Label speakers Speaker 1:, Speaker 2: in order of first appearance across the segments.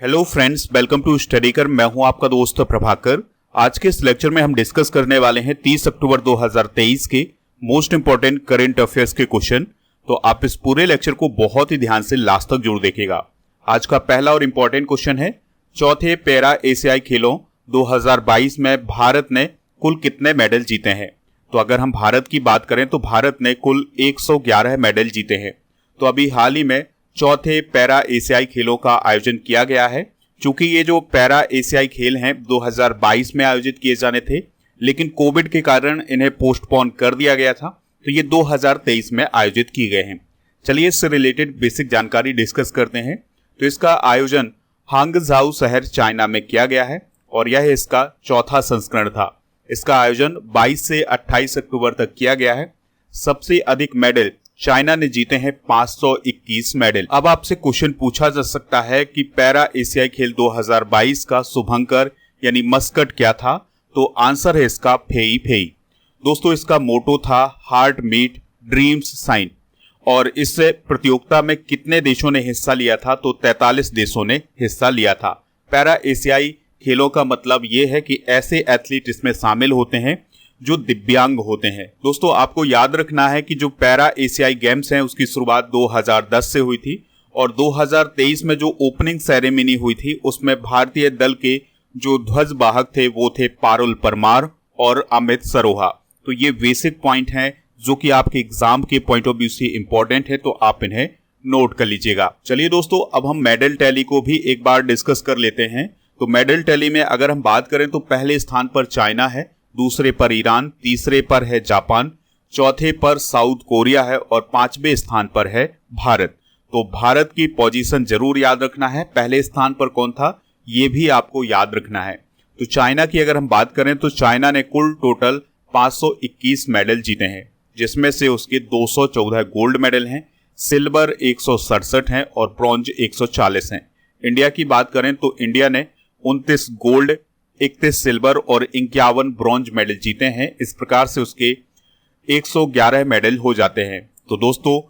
Speaker 1: Hello friends, welcome to स्टडीकर। मैं हूं आपका दोस्त प्रभाकर। आज के इस लेक्चर में हम डिस्कस करने वाले हैं 30 अक्टूबर 2023 के मोस्ट इंपोर्टेंट करंट अफेयर्स के क्वेश्चन। तो आप इस पूरे लेक्चर को बहुत ही ध्यान से लास्ट तक जरूर देखिएगा। आज का पहला और इंपॉर्टेंट क्वेश्चन है, चौथे पैरा एशियाई खेलों 2022 में भारत ने कुल कितने मेडल जीते हैं। तो अगर हम भारत की बात करें तो भारत ने कुल 111 मेडल जीते हैं। तो अभी हाल ही में चौथे पैरा एशियाई खेलों का आयोजन किया गया है। चूंकि ये जो पैरा एशियाई खेल हैं 2022 में आयोजित किए जाने थे, लेकिन कोविड के कारण इन्हें पोस्टपोन कर दिया गया था, तो ये 2023 में आयोजित किए गए हैं। चलिए इससे रिलेटेड बेसिक जानकारी डिस्कस करते हैं। तो इसका आयोजन हांगझाऊ शहर चाइना में किया गया है और यह इसका चौथा संस्करण था। इसका आयोजन 22 से 28 अक्टूबर तक किया गया है। सबसे अधिक मेडल चाइना ने जीते हैं 521 मेडल। अब आपसे क्वेश्चन पूछा जा सकता है कि पैरा एशियाई खेल 2022 का शुभंकर यानी मस्कट क्या था। तो आंसर है इसका फेई फेई। दोस्तों, इसका मोटो था हार्ट मीट ड्रीम्स साइन। और इस प्रतियोगिता में कितने देशों ने हिस्सा लिया था? तो 43 देशों ने हिस्सा लिया था। पैरा एशियाई खेलों का मतलब ये है कि ऐसे एथलीट इसमें शामिल होते हैं जो दिव्यांग होते हैं। दोस्तों, आपको याद रखना है कि जो पैरा एशियाई गेम्स हैं उसकी शुरुआत 2010 से हुई थी और 2023 में जो ओपनिंग सेरेमनी हुई थी उसमें भारतीय दल के जो ध्वजवाहक थे वो थे पारुल परमार और अमित सरोहा। तो ये बेसिक पॉइंट हैं जो कि आपके एग्जाम के पॉइंट ऑफ व्यू से इंपॉर्टेंट है, तो आप इन्हें नोट कर लीजिएगा। चलिए दोस्तों, अब हम मेडल टैली को भी एक बार डिस्कस कर लेते हैं। तो मेडल टैली में अगर हम बात करें तो पहले स्थान पर चाइना है, दूसरे पर ईरान, तीसरे पर है जापान, चौथे पर साउथ कोरिया है और पांचवें स्थान पर है भारत। तो भारत की पोजीशन जरूर याद रखना है। पहले स्थान पर कौन था ये भी आपको याद रखना है। तो चाइना की अगर हम बात करें तो चाइना ने कुल टोटल 521 मेडल जीते हैं, जिसमें से उसके 214 गोल्ड मेडल हैं, सिल्वर 167 हैं और ब्रॉन्ज 140 हैं। इंडिया की बात करें तो इंडिया ने 29 गोल्ड, 31 सिल्वर और 51 ब्रॉन्ज मेडल जीते हैं। इस प्रकार से उसके 111 मेडल हो जाते हैं। तो दोस्तों,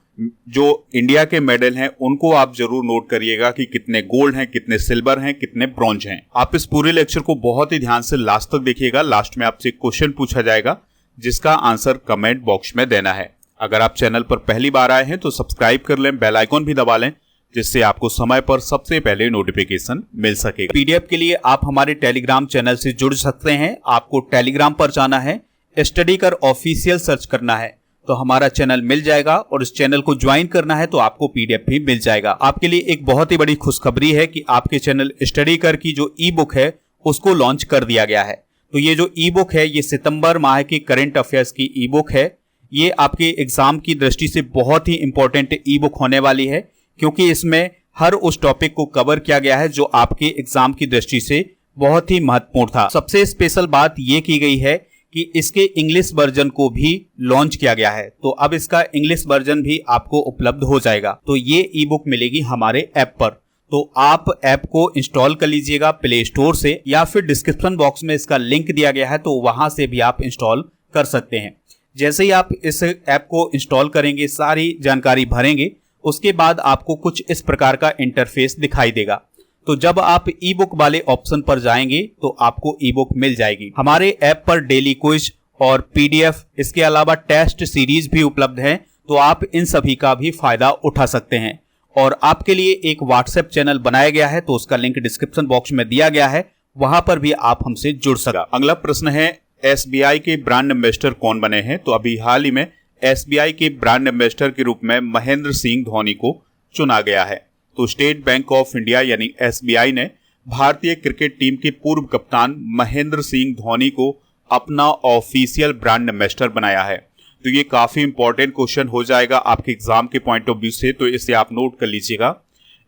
Speaker 1: जो इंडिया के मेडल हैं उनको आप जरूर नोट करिएगा कि कितने गोल्ड हैं, कितने सिल्वर हैं, कितने ब्रॉन्ज हैं। आप इस पूरे लेक्चर को बहुत ही ध्यान से लास्ट तक देखिएगा। लास्ट में आपसे क्वेश्चन पूछा जाएगा जिसका आंसर कमेंट बॉक्स में देना है। अगर आप चैनल पर पहली बार आए हैं तो सब्सक्राइब कर लें, बेल आइकॉन भी दबा लें, जिससे आपको समय पर सबसे पहले नोटिफिकेशन मिल सकेगा। पीडीएफ के लिए आप हमारे टेलीग्राम चैनल से जुड़ सकते हैं। आपको टेलीग्राम पर जाना है, स्टडीकर ऑफिशियल सर्च करना है तो हमारा चैनल मिल जाएगा और इस चैनल को ज्वाइन करना है तो आपको पीडीएफ भी मिल जाएगा। आपके लिए एक बहुत ही बड़ी खुशखबरी है कि आपके चैनल स्टडीकर की जो ई बुक है उसको लॉन्च कर दिया गया है। तो ये जो ई बुक है ये सितंबर माह की करंट अफेयर्स की ई बुक है। ये आपके एग्जाम की दृष्टि से बहुत ही इंपॉर्टेंट ई बुक होने वाली है, क्योंकि इसमें हर उस टॉपिक को कवर किया गया है जो आपके एग्जाम की दृष्टि से बहुत ही महत्वपूर्ण था। सबसे स्पेशल बात यह की गई है कि इसके इंग्लिश वर्जन को भी लॉन्च किया गया है। तो अब इसका इंग्लिश वर्जन भी आपको उपलब्ध हो जाएगा। तो ये ई बुक मिलेगी हमारे ऐप पर। तो आप ऐप को इंस्टॉल कर लीजिएगा प्ले स्टोर से, या फिर डिस्क्रिप्शन बॉक्स में इसका लिंक दिया गया है तो वहां से भी आप इंस्टॉल कर सकते हैं। जैसे ही आप इस ऐप को इंस्टॉल करेंगे, सारी जानकारी भरेंगे, उसके बाद आपको कुछ इस प्रकार का इंटरफेस दिखाई देगा। तो जब आप ई बुक वाले ऑप्शन पर जाएंगे तो आपको ई बुक मिल जाएगी। हमारे ऐप पर डेली क्विज और पीडीएफ, इसके अलावा टेस्ट सीरीज भी उपलब्ध है, तो आप इन सभी का भी फायदा उठा सकते हैं। और आपके लिए एक व्हाट्सएप चैनल बनाया गया है, तो उसका लिंक डिस्क्रिप्शन बॉक्स में दिया गया है, वहां पर भी आप हमसे जुड़ सकते हैं। अगला प्रश्न है, एसबीआई के ब्रांड एम्बेसडर कौन बने हैं? तो अभी हाल ही में एसबीआई के ब्रांड एम्बेसडर के रूप में महेंद्र सिंह धोनी को चुना गया है। तो स्टेट बैंक ऑफ इंडिया यानी एसबीआई ने भारतीय क्रिकेट टीम के पूर्व कप्तान महेंद्र सिंह धोनी को अपना ऑफिशियल ब्रांड एम्बेसडर बनाया है। तो ये काफी इंपॉर्टेंट क्वेश्चन हो जाएगा आपके एग्जाम के पॉइंट ऑफ व्यू से, तो इसे आप नोट कर लीजिएगा।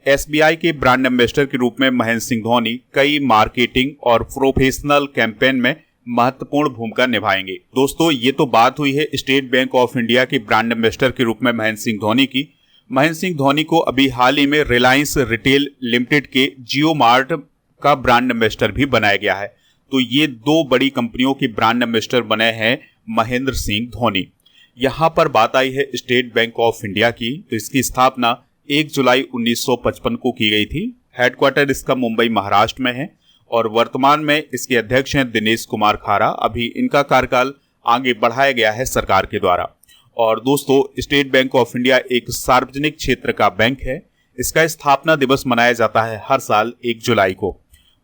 Speaker 1: एसबीआई के ब्रांड एम्बेसडर के रूप में महेंद्र सिंह धोनी कई मार्केटिंग और प्रोफेशनल कैंपेन में महत्वपूर्ण भूमिका निभाएंगे। दोस्तों, ये तो बात हुई है स्टेट बैंक ऑफ इंडिया के ब्रांड एम्बेसडर के रूप में महेंद्र सिंह धोनी की। महेंद्र सिंह धोनी को अभी हाल ही में रिलायंस रिटेल लिमिटेड के जियो मार्ट का ब्रांड एम्बेसडर भी बनाया गया है। तो ये दो बड़ी कंपनियों के ब्रांड एम्बेसडर बने हैं महेंद्र सिंह धोनी। यहाँ पर बात आई है स्टेट बैंक ऑफ इंडिया की। तो इसकी स्थापना 1 जुलाई 1955 को की गई थी। हेडक्वार्टर इसका मुंबई महाराष्ट्र में है और वर्तमान में इसके अध्यक्ष हैं दिनेश कुमार खारा। अभी इनका कार्यकाल आगे बढ़ाया गया है सरकार के द्वारा। और दोस्तों, स्टेट बैंक ऑफ इंडिया एक सार्वजनिक क्षेत्र का बैंक है। इसका स्थापना दिवस मनाया जाता है हर साल 1 जुलाई को।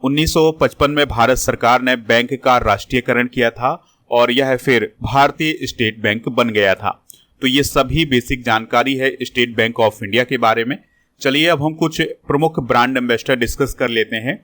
Speaker 1: 1955 में भारत सरकार ने बैंक का राष्ट्रीयकरण किया था और यह फिर भारतीय स्टेट बैंक बन गया था। तो ये सभी बेसिक जानकारी है स्टेट बैंक ऑफ इंडिया के बारे में। चलिए अब हम कुछ प्रमुख ब्रांड एम्बेसडर डिस्कस कर लेते हैं।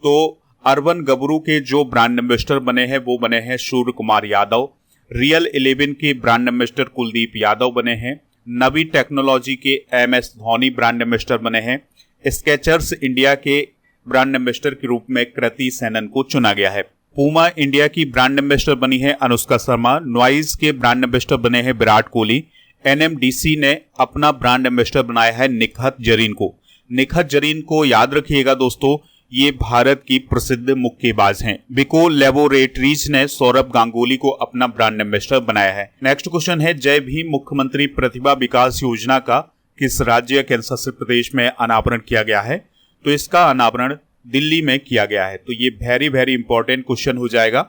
Speaker 1: तो अर्बन गबरू के जो ब्रांड एम्बेसडर बने हैं वो बने हैं सूर्य कुमार यादव। रियल 11 के ब्रांड एम्बेसडर कुलदीप यादव बने हैं। नवी टेक्नोलॉजी के MS धोनी ब्रांड एम्बेसडर बने हैं। स्केचर्स इंडिया के ब्रांड एम्बेसडर के रूप में कृति सेनन को चुना गया है। पूमा इंडिया की ब्रांड एम्बेसडर बनी है अनुष्का शर्मा। नॉइज के ब्रांड एम्बेसडर बने हैं विराट कोहली। NMDC ने अपना ब्रांड एम्बेसडर बनाया है निखत जरीन को। निखत जरीन को याद रखिएगा दोस्तों, ये भारत की प्रसिद्ध मुक्केबाज हैं। बिको लेबोरेटरीज ने सौरभ गांगुली को अपना ब्रांड एम्बेसडर बनाया है। नेक्स्ट क्वेश्चन है, जय भीम मुख्यमंत्री प्रतिभा विकास योजना का किस राज्य या केंद्र शासित प्रदेश में अनावरण किया गया है? तो इसका अनावरण दिल्ली में किया गया है। तो ये वेरी इंपॉर्टेंट क्वेश्चन हो जाएगा।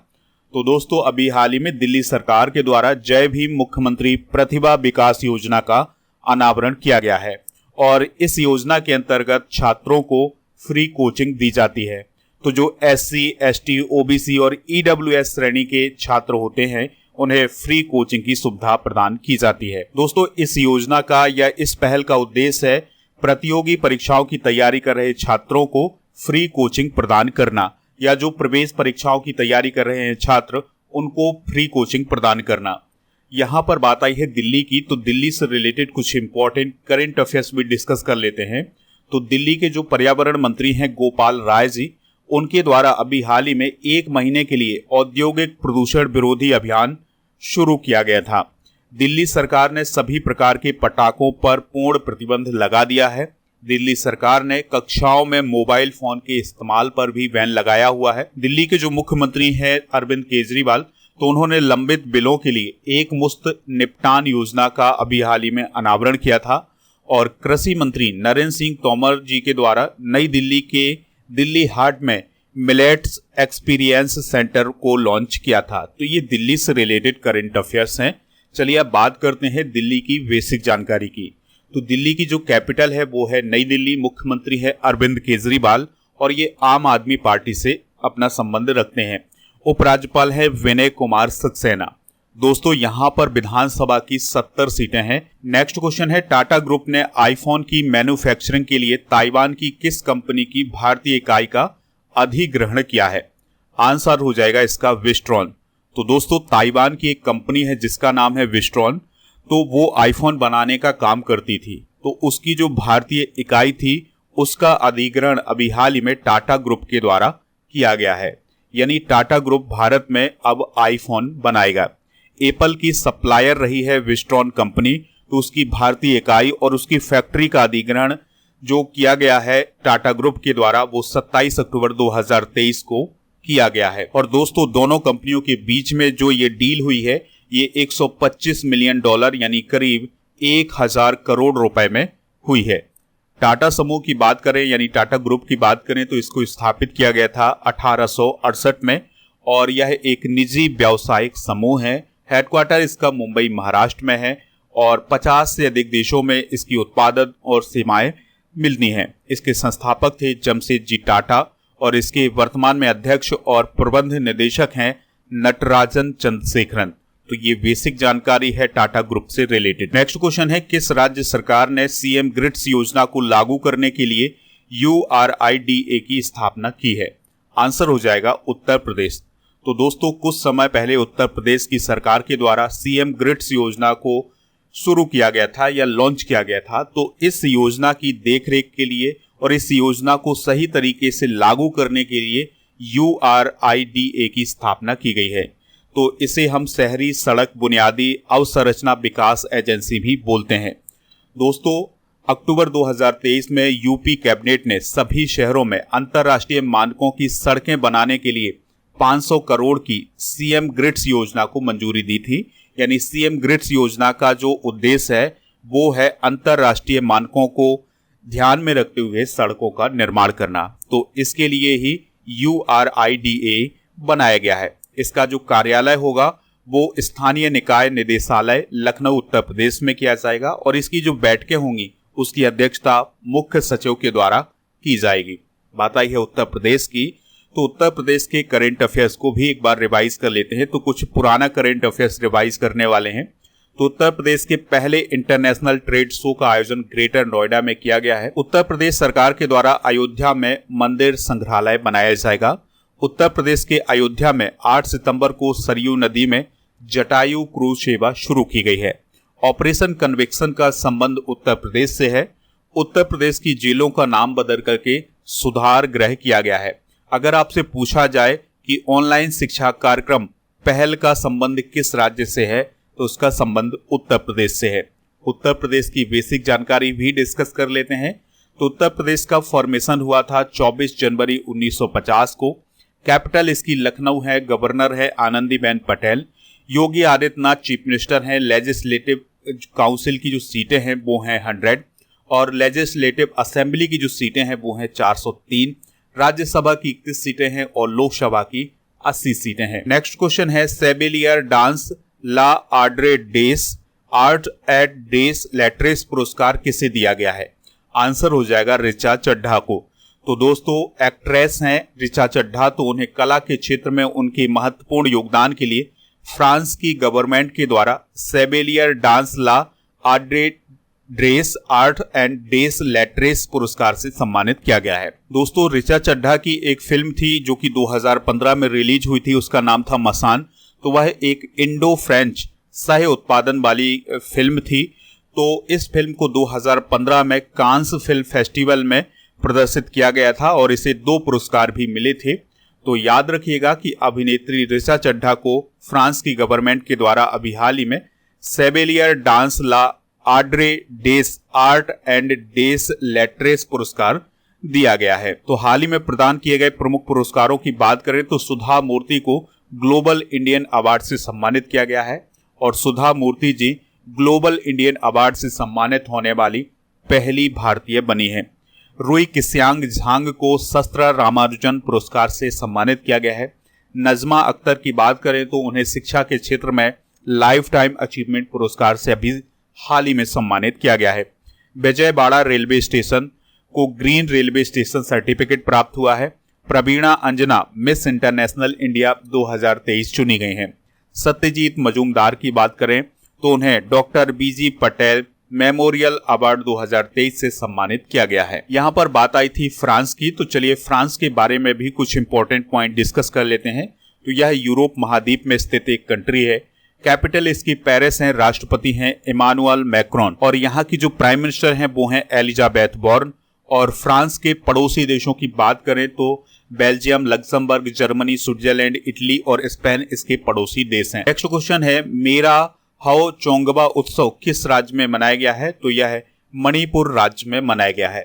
Speaker 1: तो दोस्तों, अभी हाल ही में दिल्ली सरकार के द्वारा जय भीम मुख्यमंत्री प्रतिभा विकास योजना का अनावरण किया गया है और इस योजना के अंतर्गत छात्रों को फ्री कोचिंग दी जाती है। तो जो SC, ST, OBC और EWS श्रेणी के छात्र होते हैं उन्हें फ्री कोचिंग की सुविधा प्रदान की जाती है। दोस्तों, इस योजना का या इस पहल का उद्देश्य है प्रतियोगी परीक्षाओं की तैयारी कर रहे छात्रों को फ्री कोचिंग प्रदान करना, या जो प्रवेश परीक्षाओं की तैयारी कर रहे हैं छात्र उनको फ्री कोचिंग प्रदान करना। यहाँ पर बात आई है दिल्ली की, तो दिल्ली से रिलेटेड कुछ इंपॉर्टेंट करंट अफेयर्स भी डिस्कस कर लेते हैं। तो दिल्ली के जो पर्यावरण मंत्री हैं गोपाल राय जी, उनके द्वारा अभी हाल ही में 1 महीने के लिए औद्योगिक प्रदूषण विरोधी अभियान शुरू किया गया था। दिल्ली सरकार ने सभी प्रकार के पटाखों पर पूर्ण प्रतिबंध लगा दिया है। दिल्ली सरकार ने कक्षाओं में मोबाइल फोन के इस्तेमाल पर भी बैन लगाया हुआ है। दिल्ली के जो मुख्यमंत्री हैं अरविंद केजरीवाल, तो उन्होंने लंबित बिलों के लिए एक मुश्त निपटान योजना का अभी हाल ही में अनावरण किया था। और कृषि मंत्री नरेंद्र सिंह तोमर जी के द्वारा नई दिल्ली के दिल्ली हाट में मिलेट्स एक्सपीरियंस सेंटर को लॉन्च किया था। तो ये दिल्ली से रिलेटेड करंट अफेयर्स हैं। चलिए अब बात करते हैं दिल्ली की बेसिक जानकारी की। तो दिल्ली की जो कैपिटल है वो है नई दिल्ली। मुख्यमंत्री है अरविंद केजरीवाल और ये आम आदमी पार्टी से अपना संबंध रखते हैं। उपराज्यपाल है विनय कुमार सक्सेना। दोस्तों, यहां पर विधानसभा की 70 सीटें हैं। नेक्स्ट क्वेश्चन है, टाटा ग्रुप ने आईफोन की मैन्युफैक्चरिंग के लिए ताइवान की किस कंपनी की भारतीय इकाई का अधिग्रहण किया है? आंसर हो जाएगा इसका विस्ट्रॉन। तो दोस्तों, ताइवान की एक कंपनी है जिसका नाम है विस्ट्रॉन, तो वो आईफोन बनाने का काम करती थी। तो उसकी जो भारतीय इकाई थी उसका अधिग्रहण अभी हाल ही में टाटा ग्रुप के द्वारा किया गया है। यानी टाटा ग्रुप भारत में अब आईफोन बनाएगा। एप्पल की सप्लायर रही है विस्ट्रॉन कंपनी, तो उसकी भारतीय इकाई और उसकी फैक्ट्री का अधिग्रहण जो किया गया है टाटा ग्रुप के द्वारा वो 27 अक्टूबर 2023 को किया गया है। और दोस्तों, दोनों कंपनियों के बीच में जो ये डील हुई है ये $125 मिलियन यानी करीब 1000 करोड़ रुपए में हुई है। टाटा समूह की बात करें यानी टाटा ग्रुप की बात करें तो इसको स्थापित किया गया था 1868 में और यह एक निजी व्यावसायिक समूह है। हेडक्वार्टर इसका मुंबई महाराष्ट्र में है और 50 से अधिक देशों में इसकी उत्पादन और सेवाएं मिलती हैं। इसके संस्थापक थे जमशेद जी टाटा और इसके वर्तमान में अध्यक्ष और प्रबंध निदेशक हैं नटराजन चंद्रशेखरन। तो ये बेसिक जानकारी है टाटा ग्रुप से रिलेटेड। नेक्स्ट क्वेश्चन है, किस राज्य सरकार ने CM ग्रिड्स योजना को लागू करने के लिए URIDA की स्थापना की है? आंसर हो जाएगा उत्तर प्रदेश। तो दोस्तों, कुछ समय पहले उत्तर प्रदेश की सरकार के द्वारा CM ग्रिड्स योजना को शुरू किया गया था या लॉन्च किया गया था। तो इस योजना की देखरेख के लिए और इस योजना को सही तरीके से लागू करने के लिए URIDA की स्थापना की गई है। तो इसे हम शहरी सड़क बुनियादी अवसंरचना विकास एजेंसी भी बोलते हैं। दोस्तों, अक्टूबर 2023 में यूपी कैबिनेट ने सभी शहरों में अंतर्राष्ट्रीय मानकों की सड़कें बनाने के लिए 500 करोड़ की CM ग्रिड्स योजना को मंजूरी दी थी। यानी CM ग्रिड्स योजना का जो उद्देश्य है वो है अंतर्राष्ट्रीय मानकों को ध्यान में रखते हुए सड़कों का निर्माण करना। तो इसके लिए ही URIDA बनाया गया है। इसका जो कार्यालय होगा वो स्थानीय निकाय निदेशालय लखनऊ उत्तर प्रदेश में किया जाएगा और इसकी जो बैठकें होंगी उसकी अध्यक्षता मुख्य सचिव के द्वारा की जाएगी। बात आई है उत्तर प्रदेश की, तो उत्तर प्रदेश के करंट अफेयर्स को भी एक बार रिवाइज कर लेते हैं। तो कुछ पुराना करंट अफेयर्स रिवाइज करने वाले हैं। तो उत्तर प्रदेश के पहले इंटरनेशनल ट्रेड शो का आयोजन ग्रेटर नोएडा में किया गया है। उत्तर प्रदेश सरकार के द्वारा अयोध्या में मंदिर संग्रहालय बनाया जाएगा। उत्तर प्रदेश के अयोध्या में 8 सितंबर को सरयू नदी में जटायु क्रूज सेवा शुरू की गई है। ऑपरेशन कन्विक्शन का संबंध उत्तर प्रदेश से है। उत्तर प्रदेश की जेलों का नाम बदल करके सुधार गृह किया गया है। अगर आपसे पूछा जाए कि ऑनलाइन शिक्षा कार्यक्रम पहल का संबंध किस राज्य से है, तो उसका संबंध उत्तर प्रदेश से है। उत्तर प्रदेश की बेसिक जानकारी भी डिस्कस कर लेते हैं। तो उत्तर प्रदेश का फॉर्मेशन हुआ था 24 जनवरी 1950 को। कैपिटल इसकी लखनऊ है। गवर्नर है आनंदीबेन पटेल। योगी आदित्यनाथ चीफ मिनिस्टर हैं। लेजिस्लेटिव काउंसिल की जो सीटें हैं वो हैं 100 और लेजिस्लेटिव असेंबली की जो सीटें हैं वो हैं 403। राज्यसभा की 21 सीटें हैं और लोकसभा की 80 सीटें हैं। नेक्स्ट क्वेश्चन है सेबेलियर डांस ला आड्रे डेस आर्ट एट डेस लेट्रेस पुरस्कार किसे दिया गया है? आंसर हो जाएगा ऋचा चड्ढा को। तो दोस्तों एक्ट्रेस हैं ऋचा चड्ढा, तो उन्हें कला के क्षेत्र में उनके महत्वपूर्ण योगदान के लिए फ्रांस की गवर्नमेंट के द्वारा सेबेलियर डांस ला आड्रे ड्रेस आर्ट एंड डेस लेट्रेस पुरस्कार से सम्मानित किया गया है। दोस्तों ऋचा चड्ढा की एक फिल्म थी जो कि 2015 में रिलीज हुई थी, उसका नाम था मसान। तो वह एक इंडो फ्रेंच सह उत्पादन वाली फिल्म थी। तो इस फिल्म को 2015 में कांस फिल्म फेस्टिवल में प्रदर्शित किया गया था और इसे 2 पुरस्कार भी मिले थे। तो याद रखिएगा कि अभिनेत्री ऋचा चड्ढा को फ्रांस की गवर्नमेंट के द्वारा अभी हाल ही में सेबेलियर डांस ला आड्रे डेस आर्ट एंड डेस लेट्रेस पुरस्कार दिया गया है। तो हाल ही में प्रदान किए गए प्रमुख पुरस्कारों की बात करें तो सुधा मूर्ति को ग्लोबल इंडियन अवार्ड से सम्मानित किया गया है और सुधा मूर्ति जी ग्लोबल इंडियन अवार्ड से सम्मानित होने वाली पहली भारतीय बनी है। रुई किस्यांग झांग को शस्त्र रामानुजन पुरस्कार से सम्मानित किया गया है। नजमा अख्तर की बात करें तो उन्हें शिक्षा के क्षेत्र में लाइफ टाइम अचीवमेंट पुरस्कार से अभी हाल ही में सम्मानित किया गया है। विजयवाड़ा रेलवे स्टेशन को ग्रीन रेलवे स्टेशन सर्टिफिकेट प्राप्त हुआ है। प्रवीणा अंजना मिस इंटरनेशनल इंडिया 2023 चुनी गई हैं। सत्यजीत मजूमदार की बात करें तो उन्हें doctor BG Patel memorial award 2023 से सम्मानित किया गया है। यहाँ पर बात आई थी फ्रांस की, तो चलिए फ्रांस के बारे में भी कुछ इंपॉर्टेंट पॉइंट डिस्कस कर लेते हैं। तो यह यूरोप महाद्वीप में स्थित एक कंट्री है। कैपिटल इसकी पेरिस है। राष्ट्रपति हैं इमानुअल मैक्रोन और यहाँ की जो प्राइम मिनिस्टर हैं वो हैं एलिजाबेथ बॉर्न। और फ्रांस के पड़ोसी देशों की बात करें तो Belgium, Luxembourg, Germany, Switzerland, Italy और स्पेन इसके पड़ोसी देश हैं। नेक्स्ट क्वेश्चन है मेरा हाओ चोंगबा उत्सव किस राज्य में मनाया गया है? तो यह है मणिपुर राज्य में मनाया गया है।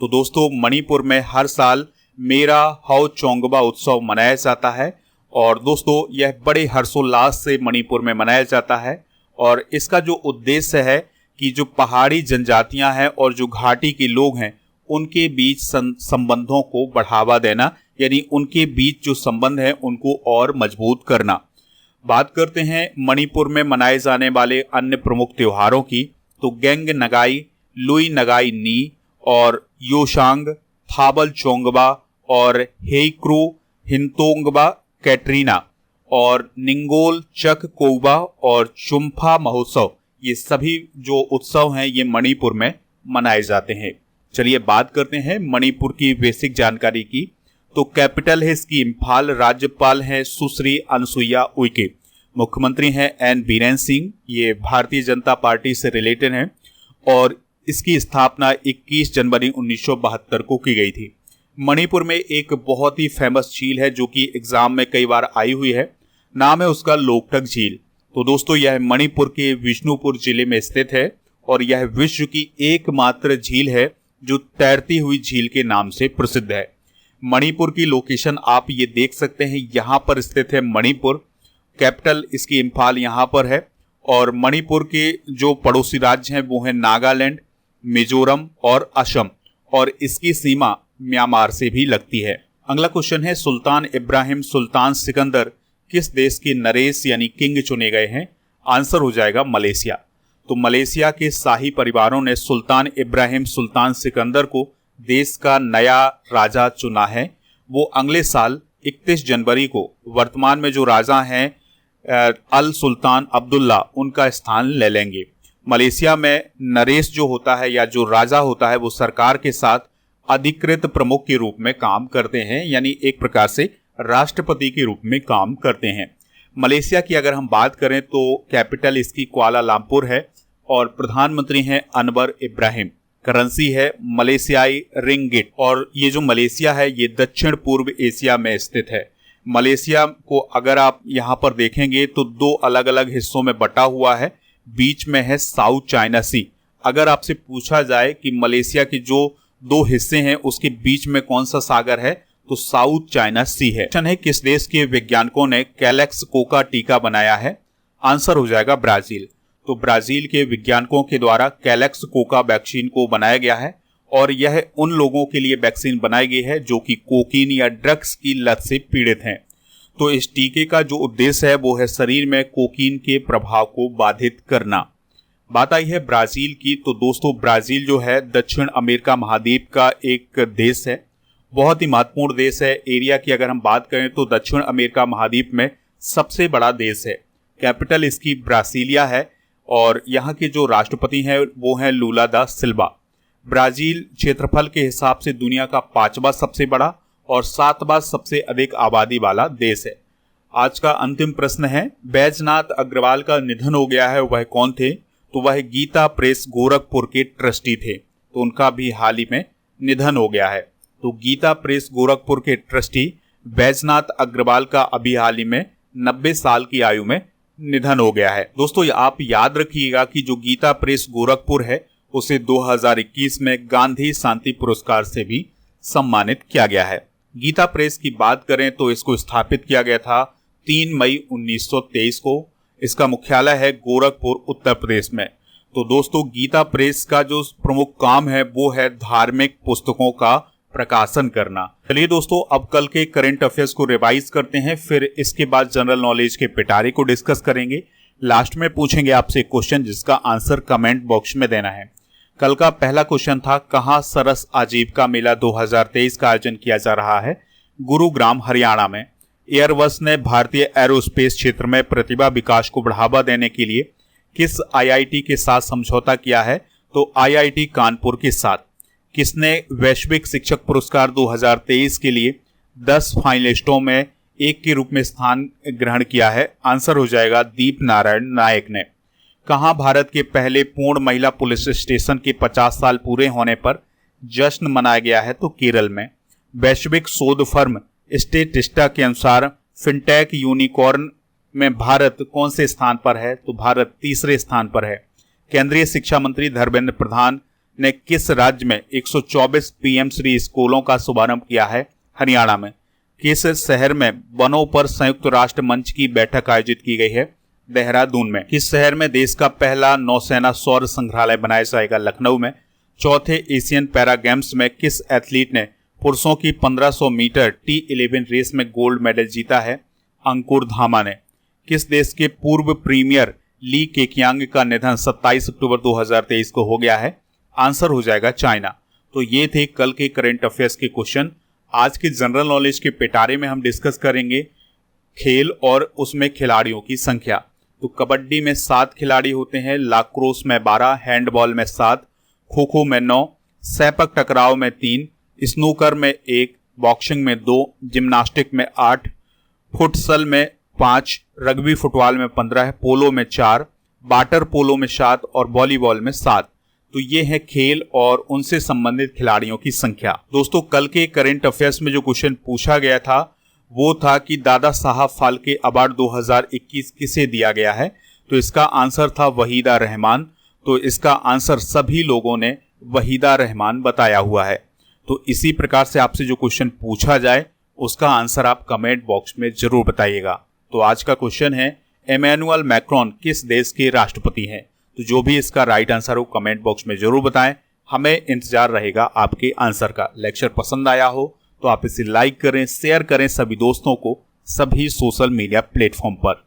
Speaker 1: तो दोस्तों मणिपुर में हर साल मेरा हाओ चोंगबा उत्सव मनाया जाता है और दोस्तों यह बड़े हर्षोल्लास से मणिपुर में मनाया जाता है और इसका जो उद्देश्य है कि जो पहाड़ी जनजातियां हैं और जो घाटी के लोग हैं उनके बीच संबंधों को बढ़ावा देना, यानी उनके बीच जो संबंध है उनको और मजबूत करना। बात करते हैं मणिपुर में मनाए जाने वाले अन्य प्रमुख त्योहारों की, तो गेंग नगाई, लुई नगाई नी और योशांग, थाबल चोंगबा और हेइक्रू हिंतोंगबा कैटरीना और निंगोल चक कोबा और चुम्फा महोत्सव, ये सभी जो उत्सव हैं ये मणिपुर में मनाए जाते हैं। चलिए बात करते हैं मणिपुर की बेसिक जानकारी की। तो कैपिटल है इसकी इम्फाल। राज्यपाल हैं सुश्री अनुसुईया उइके। मुख्यमंत्री हैं एन बीरेन सिंह। ये भारतीय जनता पार्टी से रिलेटेड हैं और इसकी स्थापना 21 जनवरी 1972 को की गई थी। मणिपुर में एक बहुत ही फेमस झील है जो कि एग्जाम में कई बार आई हुई है। नाम है उसका लोकटक झील। तो दोस्तों यह मणिपुर के विष्णुपुर जिले में स्थित है और यह विश्व की एकमात्र झील है जो तैरती हुई झील के नाम से प्रसिद्ध है। मणिपुर की लोकेशन आप ये देख सकते हैं, यहाँ पर स्थित है मणिपुर। कैपिटल इसकी इम्फाल यहाँ पर है और मणिपुर के जो पड़ोसी राज्य हैं वो हैं नागालैंड, मिजोरम और असम। और इसकी सीमा म्यांमार से भी लगती है। अगला क्वेश्चन है, सुल्तान इब्राहिम सुल्तान सिकंदर किस देश के नरेश यानी किंग चुने गए हैं? आंसर हो जाएगा मलेशिया। तो मलेशिया के शाही परिवारों ने सुल्तान इब्राहिम सुल्तान सिकंदर को देश का नया राजा चुना है। वो अगले साल 31 जनवरी को वर्तमान में जो राजा हैं अल सुल्तान अब्दुल्ला उनका स्थान ले लेंगे। मलेशिया में नरेश जो होता है या जो राजा होता है वो सरकार के साथ अधिकृत प्रमुख के रूप में काम करते हैं, यानी एक प्रकार से राष्ट्रपति के रूप में काम करते हैं। मलेशिया की अगर हम बात करें तो कैपिटल इसकी कुआलालंपुर है और प्रधानमंत्री हैं अनवर इब्राहिम। करेंसी है मलेशियाई रिंगिट और ये जो मलेशिया है ये दक्षिण पूर्व एशिया में स्थित है। मलेशिया को अगर आप यहाँ पर देखेंगे तो दो अलग अलग हिस्सों में बटा हुआ है, बीच में है साउथ चाइना सी। अगर आपसे पूछा जाए कि मलेशिया के जो दो हिस्से हैं उसके बीच में कौन सा सागर है तो साउथ चाइना सी है। क्वेश्चन है, किस देश के वैज्ञानिकों ने कैलेक्स कोका टीका बनाया है? आंसर हो जाएगा ब्राजील। तो ब्राजील के वैज्ञानिकों के द्वारा कैलेक्स कोका वैक्सीन को बनाया गया है और यह उन लोगों के लिए वैक्सीन बनाई गई है जो कि कोकीन या ड्रग्स की लत से पीड़ित हैं। तो इस टीके का जो उद्देश्य है वो है शरीर में कोकीन के प्रभाव को बाधित करना। बात आई है ब्राजील की, तो दोस्तों ब्राजील जो है दक्षिण अमेरिका महाद्वीप का एक देश है, बहुत ही महत्वपूर्ण देश है। एरिया की अगर हम बात करें तो दक्षिण अमेरिका महाद्वीप में सबसे बड़ा देश है। कैपिटल इसकी ब्रासीलिया है और यहाँ के जो राष्ट्रपति हैं वो हैं लूला दा सिल्वा। ब्राजील क्षेत्रफल के हिसाब से दुनिया का 5वां सबसे बड़ा और 7वां सबसे अधिक आबादी वाला देश है। आज का अंतिम प्रश्न है, बैजनाथ अग्रवाल का निधन हो गया है, वह कौन थे? तो वह गीता प्रेस गोरखपुर के ट्रस्टी थे, तो उनका भी हाल ही में निधन हो गया है। तो गीता प्रेस गोरखपुर के ट्रस्टी बैजनाथ अग्रवाल का अभी हाल ही में 90 साल की आयु में निधन हो गया है। दोस्तों आप याद रखिएगा कि जो गीता प्रेस गोरखपुर है उसे 2021 में गांधी शांति पुरस्कार से भी सम्मानित किया गया है। गीता प्रेस की बात करें तो इसको स्थापित किया गया था 3 मई 1923 को। इसका मुख्यालय है गोरखपुर उत्तर प्रदेश में। तो दोस्तों गीता प्रेस का जो प्रमुख काम है वो है धार्मिक पुस्तकों का प्रकाशन करना। चलिए दोस्तों अब कल के करंट अफेयर्स को रिवाइज करते हैं, फिर इसके बाद जनरल नॉलेज के पिटारे को डिस्कस करेंगे। लास्ट में पूछेंगे आपसे क्वेश्चन जिसका आंसर कमेंट बॉक्स में देना है। कल का पहला क्वेश्चन था, कहाँ सरस आजीविका मेला 2023 का आयोजन किया जा रहा है? गुरुग्राम हरियाणा में। एयरबस ने भारतीय एरोस्पेस क्षेत्र में प्रतिभा विकास को बढ़ावा देने के लिए किस आईआईटी के साथ समझौता किया है? तो आईआईटी कानपुर के साथ। किसने वैश्विक शिक्षक पुरस्कार 2023 के लिए 10 फाइनलिस्टों में एक के रूप में स्थान ग्रहण किया है? आंसर हो जाएगा दीप नारायण नायक ने। कहाँ भारत के पहले पूर्ण महिला पुलिस स्टेशन के 50 साल पूरे होने पर जश्न मनाया गया है? तो केरल में। वैश्विक शोध फर्म स्टेटिस्टा के अनुसार फिनटेक यूनिकॉर्न में भारत कौन से स्थान पर है? तो भारत तीसरे स्थान पर है। केंद्रीय शिक्षा मंत्री धर्मेंद्र प्रधान ने किस राज्य में 124 पीएम श्री स्कूलों का शुभारंभ किया है? हरियाणा में। किस शहर में वनों पर संयुक्त राष्ट्र मंच की बैठक आयोजित की गई है? देहरादून में। किस शहर में देश का पहला नौसेना सौर संग्रहालय बनाया जाएगा? लखनऊ में। चौथे एशियन पैरा गेम्स में किस एथलीट ने पुरुषों की 1500 मीटर T11 रेस में गोल्ड मेडल जीता है? अंकुर धामा ने। किस देश के पूर्व प्रीमियर ली केकियांग का निधन 27 अक्टूबर 2023 को हो गया है? आंसर हो जाएगा चाइना। तो ये थे कल के करंट अफेयर्स के क्वेश्चन। आज के जनरल नॉलेज के पिटारे में हम डिस्कस करेंगे खेल और उसमें खिलाड़ियों की संख्या। तो कबड्डी में 7 खिलाड़ी होते हैं, लाक्रोस में 12, हैंडबॉल में 7, खो खो में 9, सैपक टकराव में 3, स्नूकर में 1, बॉक्सिंग में 2, जिम्नास्टिक में 8, फुटसल में 5, रग्बी फुटबॉल में 15, पोलो में 4, वाटर पोलो में 7 और वॉलीबॉल में 7। तो ये है खेल और उनसे संबंधित खिलाड़ियों की संख्या। दोस्तों कल के करंट अफेयर्स में जो क्वेश्चन पूछा गया था वो था कि दादा साहब फाल्के अवार्ड 2021 किसे दिया गया है? तो इसका आंसर था वहीदा रहमान। तो इसका आंसर सभी लोगों ने वहीदा रहमान बताया हुआ है। तो इसी प्रकार से आपसे जो क्वेश्चन पूछा जाए उसका आंसर आप कमेंट बॉक्स में जरूर बताइएगा। तो आज का क्वेश्चन है, इमैनुअल मैक्रोन किस देश के राष्ट्रपति हैं? तो जो भी इसका राइट आंसर हो कमेंट बॉक्स में जरूर बताएं। हमें इंतजार रहेगा आपके आंसर का। लेक्चर पसंद आया हो तो आप इसे लाइक करें, शेयर करें सभी दोस्तों को, सभी सोशल मीडिया प्लेटफॉर्म पर।